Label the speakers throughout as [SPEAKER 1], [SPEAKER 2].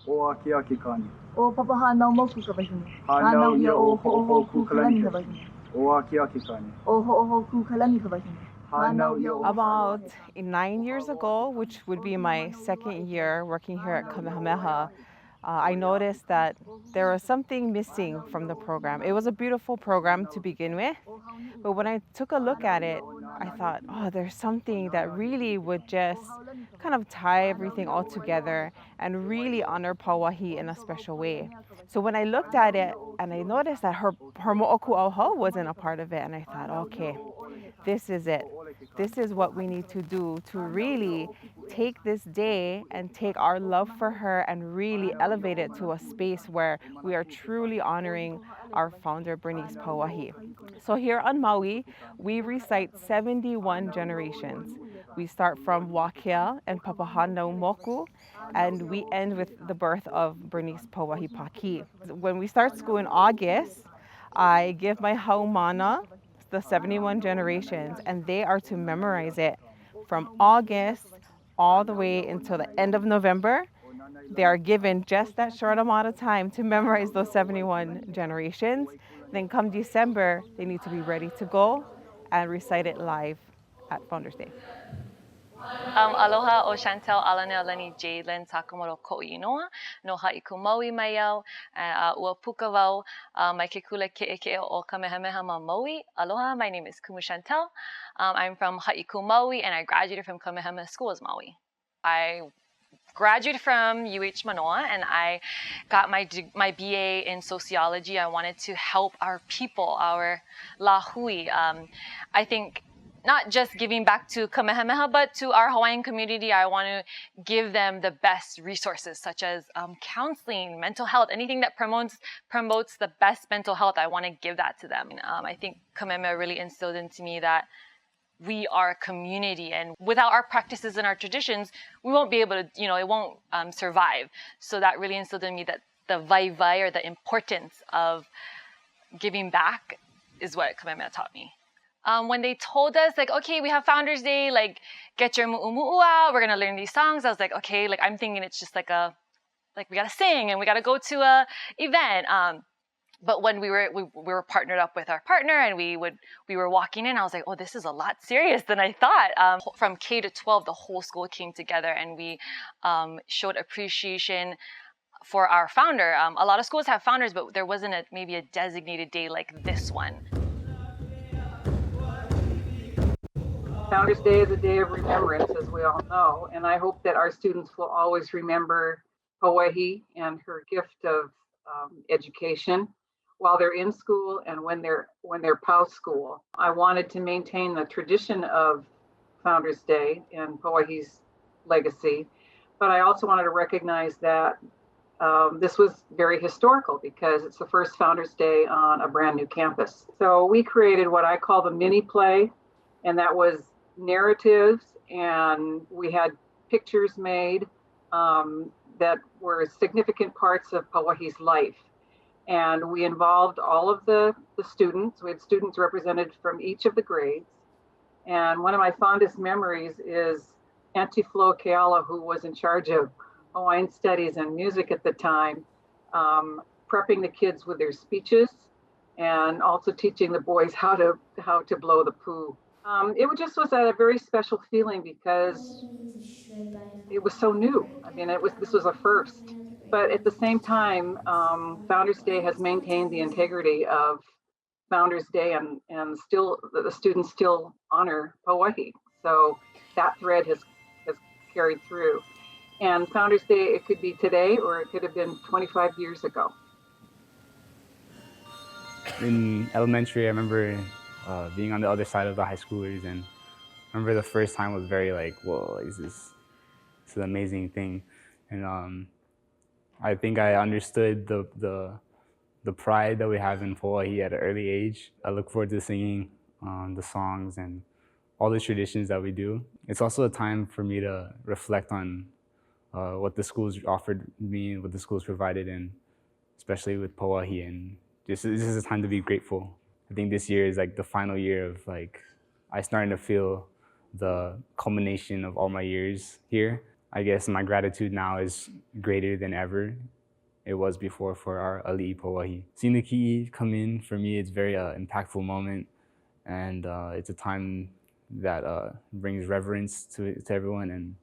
[SPEAKER 1] O aki aki kani.
[SPEAKER 2] O papahana moku ka wahine.
[SPEAKER 1] Hanau ia o ho'oho ku kalani ka wahine. O aki aki kani.
[SPEAKER 2] O ho'oho ku kalani ka wahine.
[SPEAKER 3] About 9 years ago, which would be my second year working here at Kamehameha, I noticed that there was something missing from the program. It was a beautiful program to begin with, but when I took a look at it, I thought, oh, there's something that really would just kind of tie everything all together and really honor Pauahi in a special way. So when I looked at it and I noticed that her Moʻokūʻauhau wasn't a part of it, and I thought, okay, this is it. This is what we need to do to really take this day and take our love for her and really elevate it to a space where we are truly honoring our founder, Bernice Pauahi. So here on Maui, we recite 71 generations. We start from Wakea and Papahanau Moku, and we end with the birth of Bernice Pauahi Paki. When we start school in August, I give my haumāna, the 71 generations, and they are to memorize it from August all the way until the end of November. They are given just that short amount of time to memorize those 71 generations. Then come December, they need to be ready to go and recite it live at Founders Day.
[SPEAKER 4] Aloha o Chantell Sakamoto KSM no ha'iku Maui mai au ua puka wau mai ke kula ke'e o Kamehameha Maui. Aloha, my name is Chantell. I'm from Ha'iku Maui and I graduated from Kamehameha Schools Maui. I graduated from UH Manoa and I got my BA in sociology. I wanted to help our people, our lahui. I think not just giving back to Kamehameha, but to our Hawaiian community. I want to give them the best resources, such as counseling, mental health, anything that promotes the best mental health. I want to give that to them. I think Kamehameha really instilled into me that we are a community, and without our practices and our traditions, we won't be able to, it won't survive. So that really instilled in me that the vai, or the importance of giving back, is what Kamehameha taught me. When they told us, like, okay, we have Founders Day, like, get your mu'umu'u out, we're gonna learn these songs, I was like, okay, like, I'm thinking it's just like we gotta sing and we gotta go to a event. But when we were partnered up with our partner and we were walking in, I was like, oh, this is a lot serious than I thought. From K to 12, the whole school came together and we showed appreciation for our founder. A lot of schools have founders, but there wasn't maybe a designated day like this one.
[SPEAKER 5] Founders Day is a day of remembrance, as we all know, and I hope that our students will always remember Pauahi and her gift of education while they're in school and when they're post school. I wanted to maintain the tradition of Founders Day and Pauahi's legacy, but I also wanted to recognize that this was very historical because it's the first Founders Day on a brand new campus. So we created what I call the mini play, and that was narratives, and we had pictures made that were significant parts of Pauahi's life. And we involved all of the students. We had students represented from each of the grades. And one of my fondest memories is Auntie Flo Keala, who was in charge of Hawaiian studies and music at the time, prepping the kids with their speeches and also teaching the boys how to blow the poo. It just was a very special feeling because it was so new. I mean, this was a first. But at the same time, Founders Day has maintained the integrity of Founders Day, and still the students still honor Pauahi. So that thread has carried through. And Founders Day, it could be today or it could have been 25 years ago.
[SPEAKER 6] In elementary, I remember being on the other side of the high schoolers, and I remember the first time was very like, whoa, this is an amazing thing. And I think I understood the pride that we have in Pauahi at an early age. I look forward to singing the songs and all the traditions that we do. It's also a time for me to reflect on what the schools offered me and what the schools provided, and especially with Pauahi. And this is a time to be grateful. I think this year is like the final year of like, I starting to feel the culmination of all my years here. I guess my gratitude now is greater than ever it was before for our Aliʻi Pauahi. Seeing the ki'i come in, for me, it's a very impactful moment, and it's a time that brings reverence to everyone, and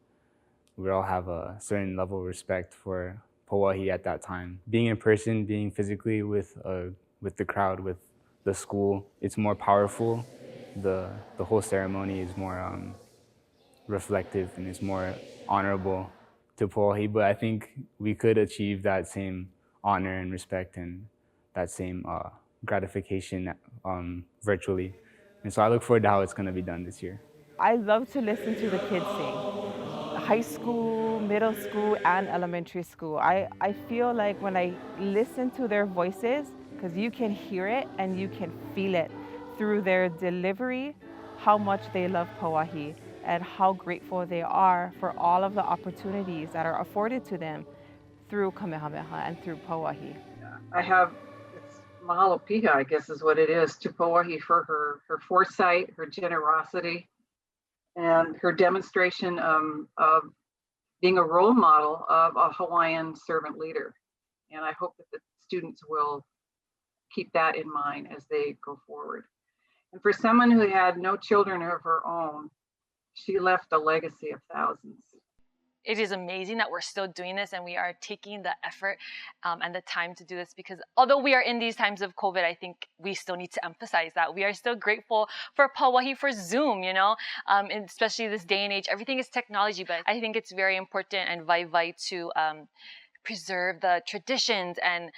[SPEAKER 6] we all have a certain level of respect for Pauahi at that time. Being in person, being physically with the crowd, with the school, it's more powerful. The whole ceremony is more reflective and it's more honorable to Pauahi, but I think we could achieve that same honor and respect and that same gratification virtually. And so I look forward to how it's going to be done this year.
[SPEAKER 3] I love to listen to the kids sing. High school, middle school, and elementary school. I feel like when I listen to their voices, because you can hear it and you can feel it through their delivery, how much they love Pauahi and how grateful they are for all of the opportunities that are afforded to them through Kamehameha and through Pauahi.
[SPEAKER 5] It's mahalo piha, I guess is what it is, to Pauahi for her foresight, her generosity, and her demonstration of being a role model of a Hawaiian servant leader. And I hope that the students will keep that in mind as they go forward. And for someone who had no children of her own, she left a legacy of thousands.
[SPEAKER 4] It is amazing that we're still doing this and we are taking the effort and the time to do this, because although we are in these times of COVID, I think we still need to emphasize that we are still grateful for Pauahi, for Zoom, you know, and especially this day and age. Everything is technology, but I think it's very important and vai to preserve the traditions, and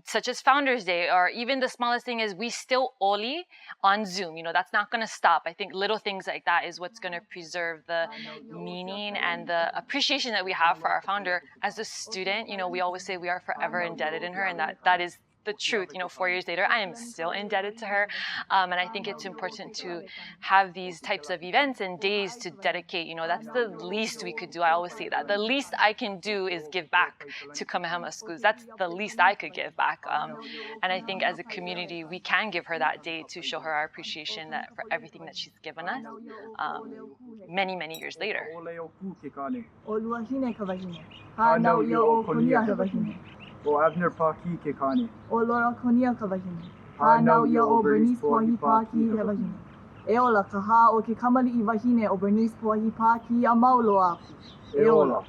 [SPEAKER 4] such as Founders Day, or even the smallest thing is we still oli on Zoom. You know, that's not going to stop. I think little things like that is what's going to preserve the meaning and the appreciation that we have for our founder. As a student, you know, we always say we are forever indebted in her, and that is the truth. You know, 4 years later, I am still indebted to her. And I think it's important to have these types of events and days to dedicate. You know, that's the least we could do. I always say that. The least I can do is give back to Kamehameha Schools. That's the least I could give back. And I think as a community, we can give her that day to show her our appreciation for everything that she's given us many, many years later.
[SPEAKER 1] O Abner Paki ke kane.
[SPEAKER 2] O Lora Konia Kawahine. Hanau ia o Bernice Pauahi Paki Hewahine. Eola kaha o ke kamaliʻi wahine o Bernice Pauahi Paki a mauloa. Eola.